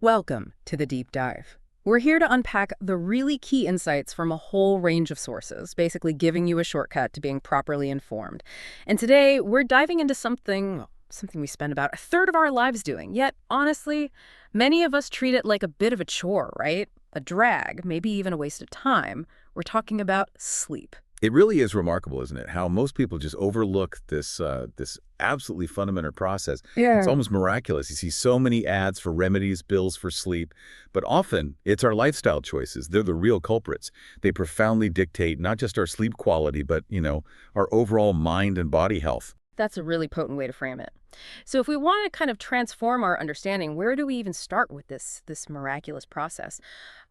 Welcome to the Deep Dive. We're here to unpack the really key insights from a whole range of sources, basically giving you a shortcut to being properly informed. And today, we're diving into something we spend about a third of our lives doing. Yet, honestly, many of us treat it like a bit of a chore, right? A drag, maybe even a waste of time. We're talking about sleep. It really is remarkable, isn't it? How most people just overlook this absolutely fundamental process. It's Yeah. almost miraculous. You see so many ads for remedies, bills for sleep, but often it's our lifestyle choices. They're the real culprits. They profoundly dictate not just our sleep quality, but, our overall mind and body health. That's a really potent way to frame it. So if we want to kind of transform our understanding, where do we even start with this miraculous process?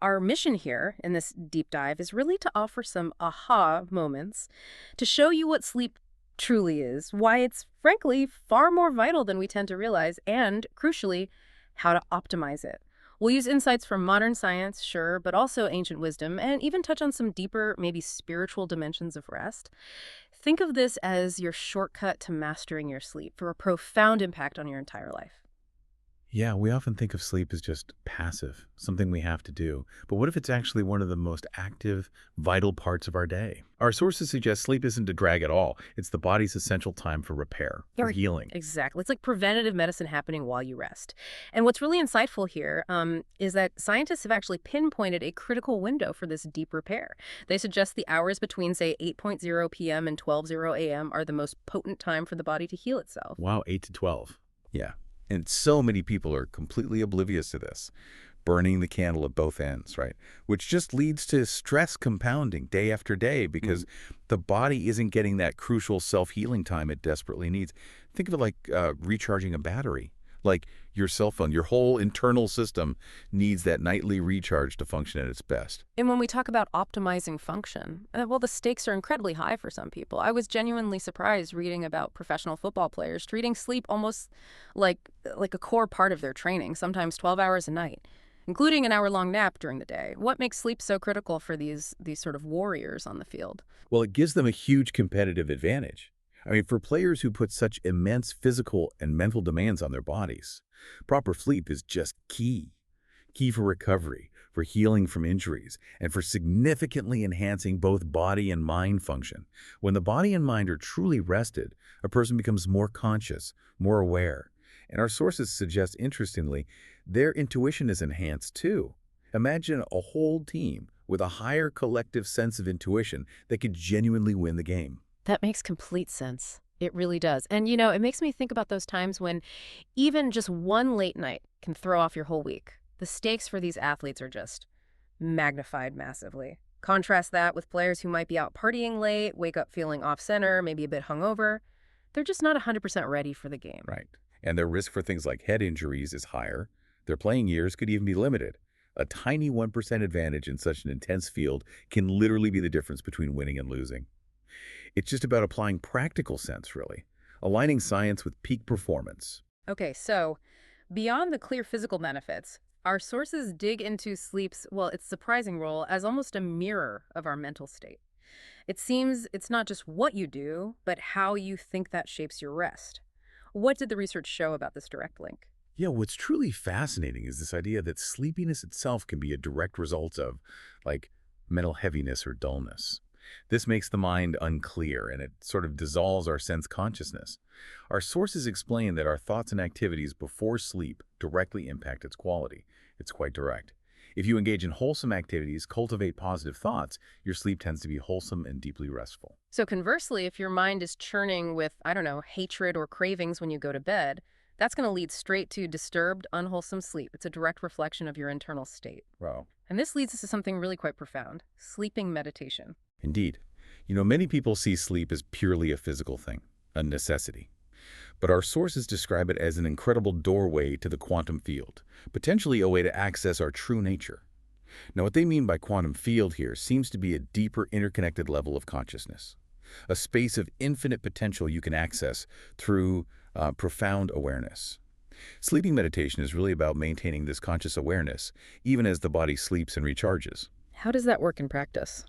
Our mission here in this deep dive is really to offer some aha moments to show you what sleep truly is, why it's frankly far more vital than we tend to realize, and crucially, how to optimize it. We'll use insights from modern science, sure, but also ancient wisdom, and even touch on some deeper, maybe spiritual dimensions of rest. Think of this as your shortcut to mastering your sleep for a profound impact on your entire life. Yeah, we often think of sleep as just passive, something we have to do. But what if it's actually one of the most active, vital parts of our day? Our sources suggest sleep isn't a drag at all. It's the body's essential time for repair, for Very healing. Exactly. It's like preventative medicine happening while you rest. And what's really insightful here is that scientists have actually pinpointed a critical window for this deep repair. They suggest the hours between, say, 8:00 p.m. and 12:00 a.m. are the most potent time for the body to heal itself. Wow, 8 to 12. Yeah. And so many people are completely oblivious to this, burning the candle at both ends, right? Which just leads to stress compounding day after day because the body isn't getting that crucial self-healing time it desperately needs. Think of it like recharging a battery. Like your cell phone, your whole internal system needs that nightly recharge to function at its best. And when we talk about optimizing function, well, the stakes are incredibly high for some people. I was genuinely surprised reading about professional football players treating sleep almost like a core part of their training, sometimes 12 hours a night, including an hour-long nap during the day. What makes sleep so critical for these sort of warriors on the field? Well, it gives them a huge competitive advantage. I mean, for players who put such immense physical and mental demands on their bodies, proper sleep is just key. Key for recovery, for healing from injuries, and for significantly enhancing both body and mind function. When the body and mind are truly rested, a person becomes more conscious, more aware. And our sources suggest, interestingly, their intuition is enhanced too. Imagine a whole team with a higher collective sense of intuition that could genuinely win the game. That makes complete sense. It really does. And, it makes me think about those times when even just one late night can throw off your whole week. The stakes for these athletes are just magnified massively. Contrast that with players who might be out partying late, wake up feeling off center, maybe a bit hungover. They're just not 100% ready for the game. Right. And their risk for things like head injuries is higher. Their playing years could even be limited. A tiny 1% advantage in such an intense field can literally be the difference between winning and losing. It's just about applying practical sense, really, aligning science with peak performance. Okay, so beyond the clear physical benefits, our sources dig into sleep's, well, its surprising role as almost a mirror of our mental state. It seems it's not just what you do, but how you think that shapes your rest. What did the research show about this direct link? Yeah, what's truly fascinating is this idea that sleepiness itself can be a direct result of, like, mental heaviness or dullness. This makes the mind unclear and it sort of dissolves our sense consciousness. Our sources explain that our thoughts and activities before sleep directly impact its quality. It's quite direct. If you engage in wholesome activities, cultivate positive thoughts, your sleep tends to be wholesome and deeply restful. So conversely, if your mind is churning with, I don't know, hatred or cravings when you go to bed, that's going to lead straight to disturbed, unwholesome sleep. It's a direct reflection of your internal state. Wow. And this leads us to something really quite profound, sleeping meditation. Indeed. Many people see sleep as purely a physical thing, a necessity. But our sources describe it as an incredible doorway to the quantum field, potentially a way to access our true nature. Now, what they mean by quantum field here seems to be a deeper interconnected level of consciousness, a space of infinite potential you can access through profound awareness. Sleeping meditation is really about maintaining this conscious awareness, even as the body sleeps and recharges. How does that work in practice?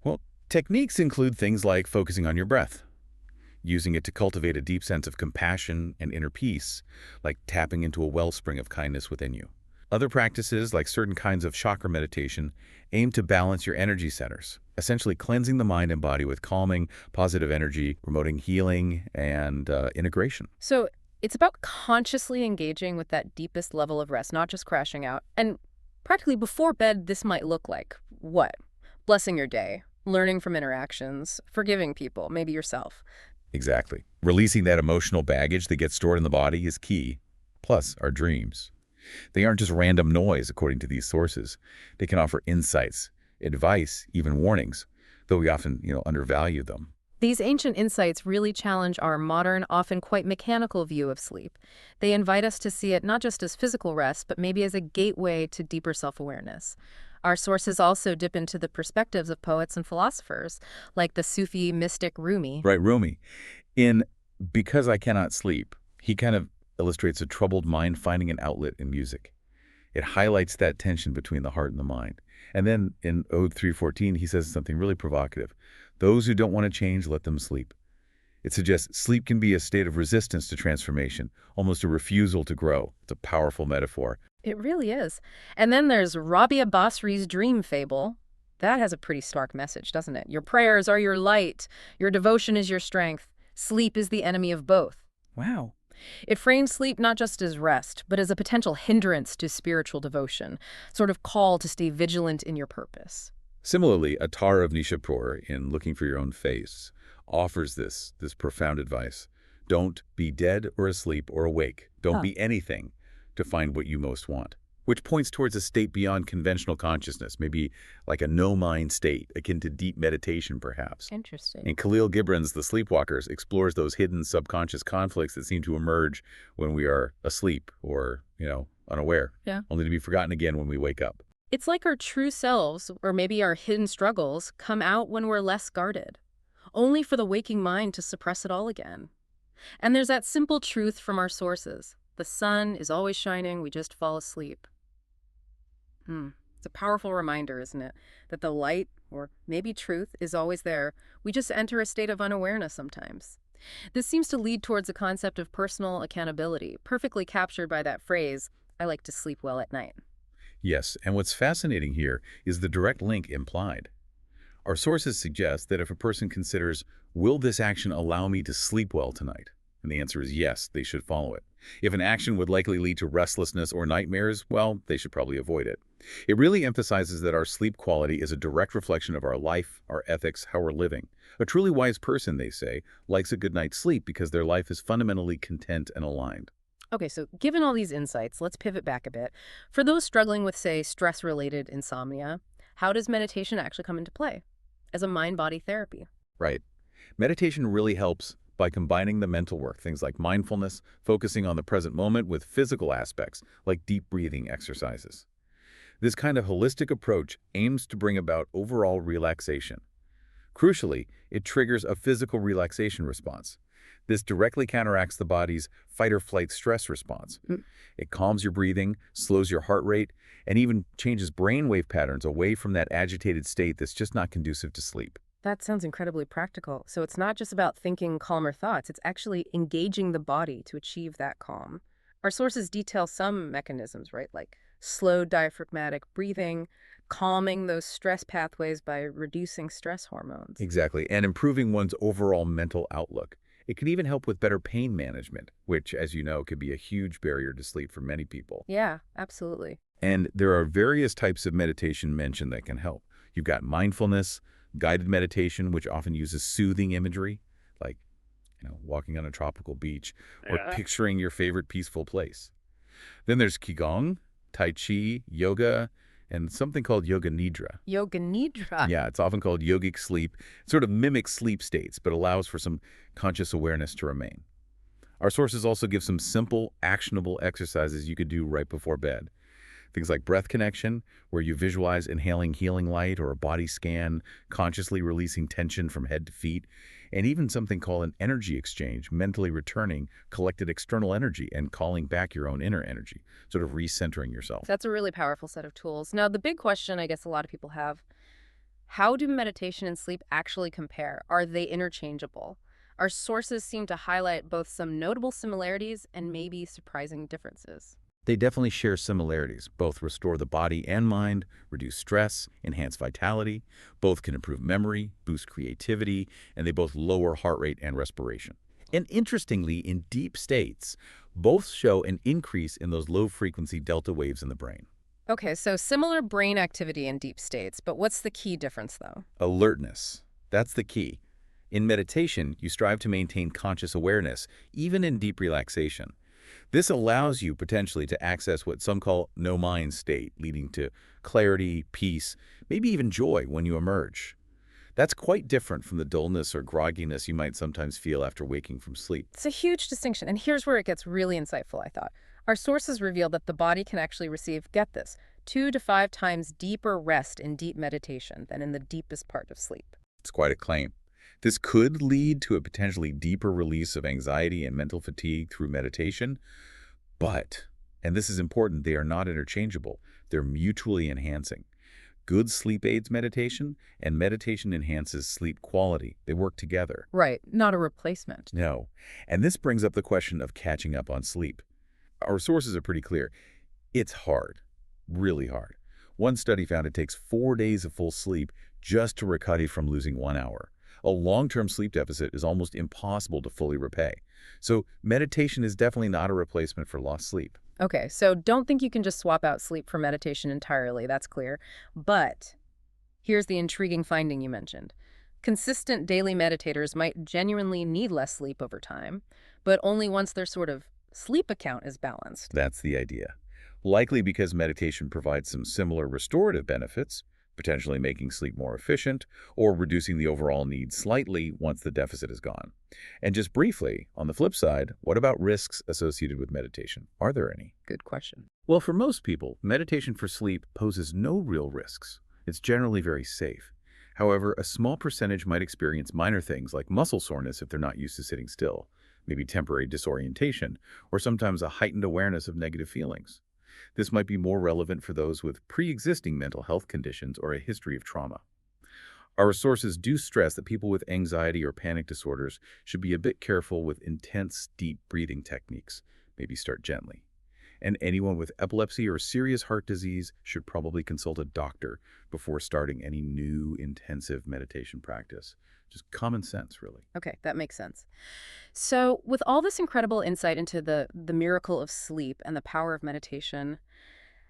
Well, techniques include things like focusing on your breath, using it to cultivate a deep sense of compassion and inner peace, like tapping into a wellspring of kindness within you. Other practices, like certain kinds of chakra meditation, aim to balance your energy centers, essentially cleansing the mind and body with calming, positive energy, promoting healing and integration. So it's about consciously engaging with that deepest level of rest, not just crashing out. And practically before bed, this might look like what? Blessing your day, learning from interactions, forgiving people, maybe yourself. Exactly. Releasing that emotional baggage that gets stored in the body is key. Plus, our dreams. They aren't just random noise, according to these sources. They can offer insights, advice, even warnings, though we often, undervalue them. These ancient insights really challenge our modern, often quite mechanical view of sleep. They invite us to see it not just as physical rest, but maybe as a gateway to deeper self-awareness. Our sources also dip into the perspectives of poets and philosophers, like the Sufi mystic Rumi. Right, Rumi. In Because I Cannot Sleep, he kind of illustrates a troubled mind finding an outlet in music. It highlights that tension between the heart and the mind. And then in Ode 314, he says something really provocative. Those who don't want to change, let them sleep. It suggests sleep can be a state of resistance to transformation, almost a refusal to grow. It's a powerful metaphor. It really is. And then there's Rabia Basri's dream fable. That has a pretty stark message, doesn't it? Your prayers are your light. Your devotion is your strength. Sleep is the enemy of both. Wow. It frames sleep not just as rest, but as a potential hindrance to spiritual devotion, sort of call to stay vigilant in your purpose. Similarly, Attar of Nishapur, in Looking for Your Own Face, offers this profound advice. Don't be dead or asleep or awake. Don't be anything to find what you most want, which points towards a state beyond conventional consciousness, maybe like a no-mind state, akin to deep meditation, perhaps. Interesting. And Khalil Gibran's The Sleepwalkers explores those hidden subconscious conflicts that seem to emerge when we are asleep or, unaware, only to be forgotten again when we wake up. It's like our true selves, or maybe our hidden struggles, come out when we're less guarded, only for the waking mind to suppress it all again. And there's that simple truth from our sources. The sun is always shining, we just fall asleep. It's a powerful reminder, isn't it? That the light, or maybe truth, is always there. We just enter a state of unawareness sometimes. This seems to lead towards a concept of personal accountability, perfectly captured by that phrase, I like to sleep well at night. Yes, and what's fascinating here is the direct link implied. Our sources suggest that if a person considers, will this action allow me to sleep well tonight? And the answer is yes, they should follow it. If an action would likely lead to restlessness or nightmares, well, they should probably avoid it. It really emphasizes that our sleep quality is a direct reflection of our life, our ethics, how we're living. A truly wise person, they say, likes a good night's sleep because their life is fundamentally content and aligned. Okay, so given all these insights, let's pivot back a bit. For those struggling with, say, stress-related insomnia, how does meditation actually come into play as a mind-body therapy? Right. Meditation really helps by combining the mental work, things like mindfulness, focusing on the present moment, with physical aspects like deep breathing exercises. This kind of holistic approach aims to bring about overall relaxation. Crucially, it triggers a physical relaxation response. This directly counteracts the body's fight-or-flight stress response. It calms your breathing, slows your heart rate, and even changes brainwave patterns away from that agitated state that's just not conducive to sleep. That sounds incredibly practical. So it's not just about thinking calmer thoughts, it's actually engaging the body to achieve that calm. Our sources detail some mechanisms, right? Like slow diaphragmatic breathing, calming those stress pathways by reducing stress hormones. Exactly, and improving one's overall mental outlook. It can even help with better pain management, which, as you know, can be a huge barrier to sleep for many people. Yeah, absolutely. And there are various types of meditation mentioned that can help. You've got mindfulness, guided meditation, which often uses soothing imagery, like walking on a tropical beach or picturing your favorite peaceful place. Then there's Qigong, Tai Chi, yoga, and something called Yoga Nidra. Yoga Nidra. Yeah, it's often called yogic sleep. It sort of mimics sleep states, but allows for some conscious awareness to remain. Our sources also give some simple, actionable exercises you could do right before bed. Things like breath connection, where you visualize inhaling healing light, or a body scan, consciously releasing tension from head to feet, and even something called an energy exchange, mentally returning collected external energy and calling back your own inner energy, sort of recentering yourself. That's a really powerful set of tools. Now, the big question I guess a lot of people have, how do meditation and sleep actually compare? Are they interchangeable? Our sources seem to highlight both some notable similarities and maybe surprising differences. They definitely share similarities. Both restore the body and mind, reduce stress, enhance vitality. Both can improve memory, boost creativity, and they both lower heart rate and respiration. And interestingly, in deep states, both show an increase in those low-frequency delta waves in the brain. Okay, so similar brain activity in deep states, but what's the key difference, though? Alertness. That's the key. In meditation, you strive to maintain conscious awareness, even in deep relaxation. This allows you potentially to access what some call no-mind state, leading to clarity, peace, maybe even joy when you emerge. That's quite different from the dullness or grogginess you might sometimes feel after waking from sleep. It's a huge distinction, and here's where it gets really insightful, I thought. Our sources reveal that the body can actually receive, get this, 2 to 5 times deeper rest in deep meditation than in the deepest part of sleep. It's quite a claim. This could lead to a potentially deeper release of anxiety and mental fatigue through meditation, but, and this is important, they are not interchangeable. They're mutually enhancing. Good sleep aids meditation, and meditation enhances sleep quality. They work together. Right, not a replacement. No. And this brings up the question of catching up on sleep. Our sources are pretty clear. It's hard, really hard. One study found it takes 4 days of full sleep just to recover from losing 1 hour. A long-term sleep deficit is almost impossible to fully repay. So meditation is definitely not a replacement for lost sleep. Okay, so don't think you can just swap out sleep for meditation entirely, that's clear. But here's the intriguing finding you mentioned. Consistent daily meditators might genuinely need less sleep over time, but only once their sort of sleep account is balanced. That's the idea. Likely because meditation provides some similar restorative benefits, potentially making sleep more efficient or reducing the overall need slightly once the deficit is gone. And just briefly, on the flip side, what about risks associated with meditation? Are there any? Good question. Well, for most people, meditation for sleep poses no real risks. It's generally very safe. However, a small percentage might experience minor things like muscle soreness if they're not used to sitting still, maybe temporary disorientation, or sometimes a heightened awareness of negative feelings. This might be more relevant for those with pre-existing mental health conditions or a history of trauma. Our sources do stress that people with anxiety or panic disorders should be a bit careful with intense, deep breathing techniques. Maybe start gently. And anyone with epilepsy or serious heart disease should probably consult a doctor before starting any new intensive meditation practice. Just common sense, really. Okay, that makes sense. So, with all this incredible insight into the miracle of sleep and the power of meditation,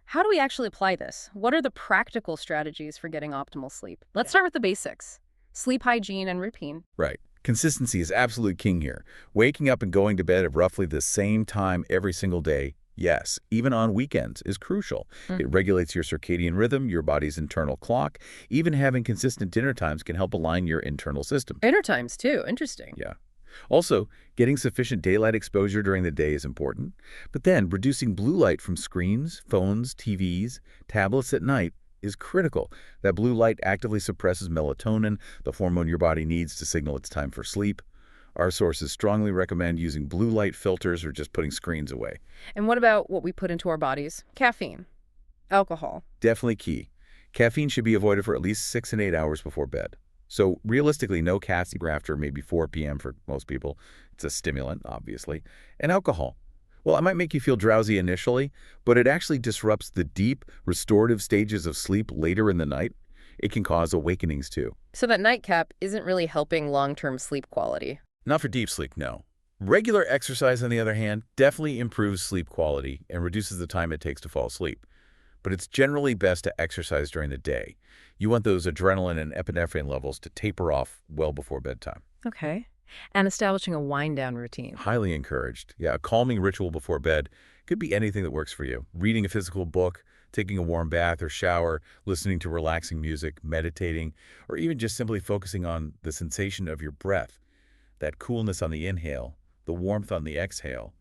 how do we actually apply this? What are the practical strategies for getting optimal sleep? Let's start with the basics. Sleep hygiene and routine. Right. Consistency is absolute king here. Waking up and going to bed at roughly the same time every single day, yes, even on weekends, is crucial. It regulates your circadian rhythm, your body's internal clock. Even having consistent dinner times can help align your internal system. Dinner times, too. Interesting. Yeah. Also, getting sufficient daylight exposure during the day is important. But then, reducing blue light from screens, phones, TVs, tablets at night is critical. That blue light actively suppresses melatonin, the hormone your body needs to signal it's time for sleep. Our sources strongly recommend using blue light filters or just putting screens away. And what about what we put into our bodies? Caffeine, alcohol. Definitely key. Caffeine should be avoided for at least 6 and 8 hours before bed. So realistically, no caffeine after maybe 4 p.m. for most people. It's a stimulant, obviously. And alcohol. Well, it might make you feel drowsy initially, but it actually disrupts the deep, restorative stages of sleep later in the night. It can cause awakenings too. So that nightcap isn't really helping long-term sleep quality. Not for deep sleep, no. Regular exercise, on the other hand, definitely improves sleep quality and reduces the time it takes to fall asleep. But it's generally best to exercise during the day. You want those adrenaline and epinephrine levels to taper off well before bedtime. Okay. And establishing a wind-down routine. Highly encouraged. Yeah, a calming ritual before bed could be anything that works for you. Reading a physical book, taking a warm bath or shower, listening to relaxing music, meditating, or even just simply focusing on the sensation of your breath. That coolness on the inhale, the warmth on the exhale,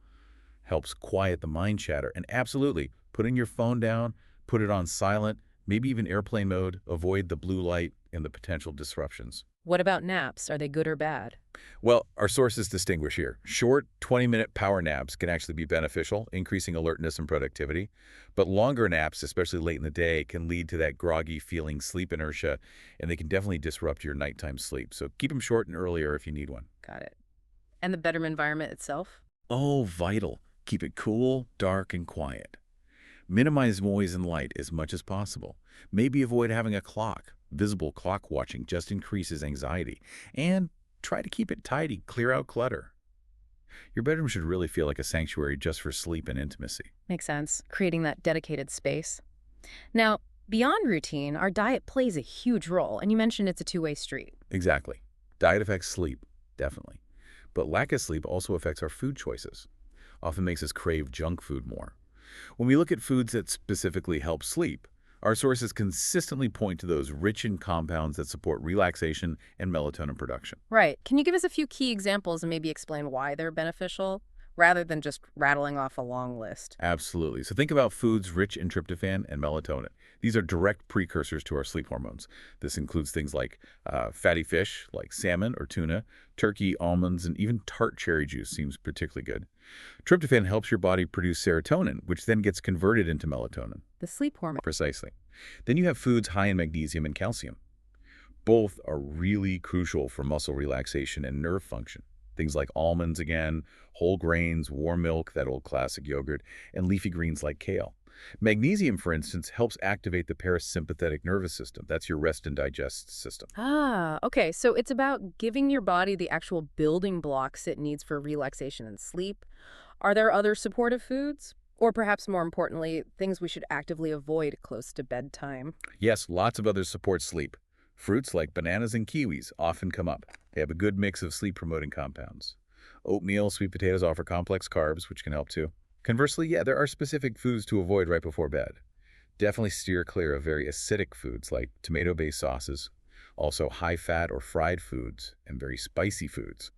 helps quiet the mind chatter. And absolutely, putting your phone down, put it on silent, maybe even airplane mode, avoid the blue light and the potential disruptions. What about naps? Are they good or bad? Well, our sources distinguish here. Short, 20-minute power naps can actually be beneficial, increasing alertness and productivity. But longer naps, especially late in the day, can lead to that groggy feeling, sleep inertia, and they can definitely disrupt your nighttime sleep. So keep them short and earlier if you need one. Got it. And the bedroom environment itself? Oh, vital. Keep it cool, dark, and quiet. Minimize noise and light as much as possible. Maybe avoid having a clock. Visible clock watching just increases anxiety. And try to keep it tidy, clear out clutter. Your bedroom should really feel like a sanctuary just for sleep and intimacy. Makes sense, creating that dedicated space. Now, beyond routine, our diet plays a huge role, and you mentioned it's a two-way street. Exactly. Diet affects sleep, definitely. But lack of sleep also affects our food choices. Often makes us crave junk food more. When we look at foods that specifically help sleep, our sources consistently point to those rich in compounds that support relaxation and melatonin production. Right. Can you give us a few key examples and maybe explain why they're beneficial, rather than just rattling off a long list? Absolutely. So think about foods rich in tryptophan and melatonin. These are direct precursors to our sleep hormones. This includes things like fatty fish, like salmon or tuna, turkey, almonds, and even tart cherry juice seems particularly good. Tryptophan helps your body produce serotonin, which then gets converted into melatonin. The sleep hormone. Precisely. Then you have foods high in magnesium and calcium. Both are really crucial for muscle relaxation and nerve function. Things like almonds again, whole grains, warm milk, that old classic yogurt, and leafy greens like kale. Magnesium, for instance, helps activate the parasympathetic nervous system. That's your rest and digest system. Ah, okay. So it's about giving your body the actual building blocks it needs for relaxation and sleep. Are there other supportive foods? Or perhaps more importantly, things we should actively avoid close to bedtime? Yes, lots of others support sleep. Fruits like bananas and kiwis often come up. They have a good mix of sleep-promoting compounds. Oatmeal, sweet potatoes offer complex carbs, which can help too. Conversely, yeah, there are specific foods to avoid right before bed. Definitely steer clear of very acidic foods like tomato-based sauces, also high-fat or fried foods, and very spicy foods.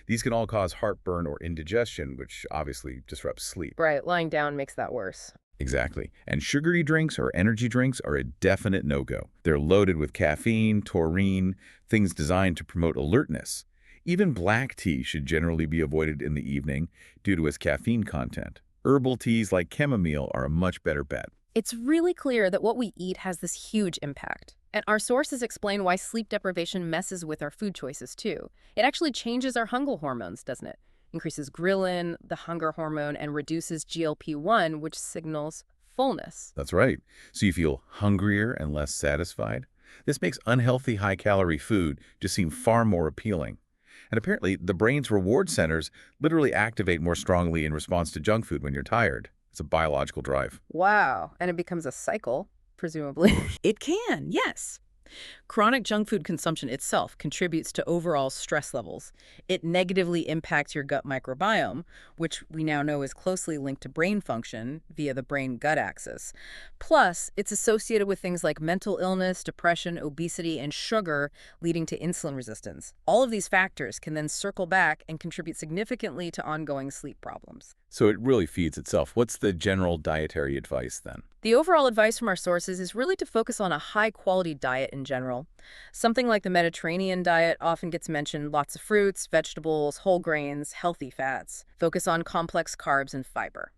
These can all cause heartburn or indigestion, which obviously disrupts sleep. Right, lying down makes that worse. Exactly. And sugary drinks or energy drinks are a definite no-go. They're loaded with caffeine, taurine, things designed to promote alertness. Even black tea should generally be avoided in the evening due to its caffeine content. Herbal teas like chamomile are a much better bet. It's really clear that what we eat has this huge impact. And our sources explain why sleep deprivation messes with our food choices, too. It actually changes our hunger hormones, doesn't it? Increases ghrelin, the hunger hormone, and reduces GLP-1, which signals fullness. That's right. So you feel hungrier and less satisfied. This makes unhealthy, high-calorie food just seem far more appealing. And apparently, the brain's reward centers literally activate more strongly in response to junk food when you're tired. It's a biological drive. Wow. And it becomes a cycle, presumably. It can, yes. Chronic junk food consumption itself contributes to overall stress levels. It negatively impacts your gut microbiome, which we now know is closely linked to brain function via the brain-gut axis. Plus, it's associated with things like mental illness, depression, obesity, and sugar, leading to insulin resistance. All of these factors can then circle back and contribute significantly to ongoing sleep problems. So it really feeds itself. What's the general dietary advice then? The overall advice from our sources is really to focus on a high-quality diet in general. Something like the Mediterranean diet often gets mentioned: lots of fruits, vegetables, whole grains, healthy fats. Focus on complex carbs and fiber.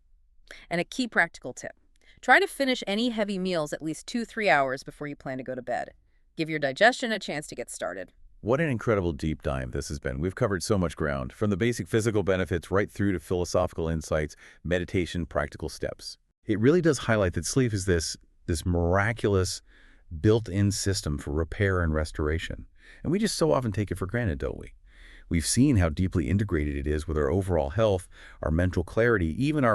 And a key practical tip: try to finish any heavy meals at least 2-3 hours before you plan to go to bed. Give your digestion a chance to get started. What an incredible deep dive this has been. We've covered so much ground, from the basic physical benefits right through to philosophical insights, meditation, practical steps. It really does highlight that sleep is this miraculous built-in system for repair and restoration. And we just so often take it for granted, don't we? We've seen how deeply integrated it is with our overall health, our mental clarity, even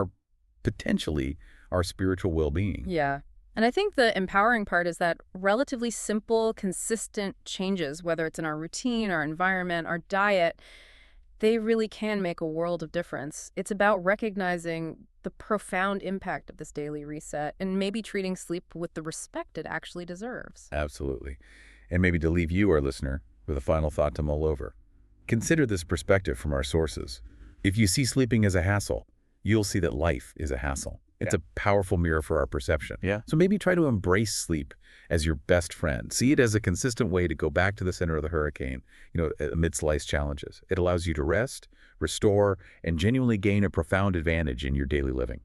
potentially our spiritual well-being. Yeah. And I think the empowering part is that relatively simple, consistent changes, whether it's in our routine, our environment, our diet, they really can make a world of difference. It's about recognizing the profound impact of this daily reset and maybe treating sleep with the respect it actually deserves. Absolutely. And maybe to leave you, our listener, with a final thought to mull over. Consider this perspective from our sources. If you see sleeping as a hassle, you'll see that life is a hassle. It's a powerful mirror for our perception. So maybe try to embrace sleep as your best friend. See it as a consistent way to go back to the center of the hurricane, amidst life's challenges. It allows you to rest, restore, and genuinely gain a profound advantage in your daily living.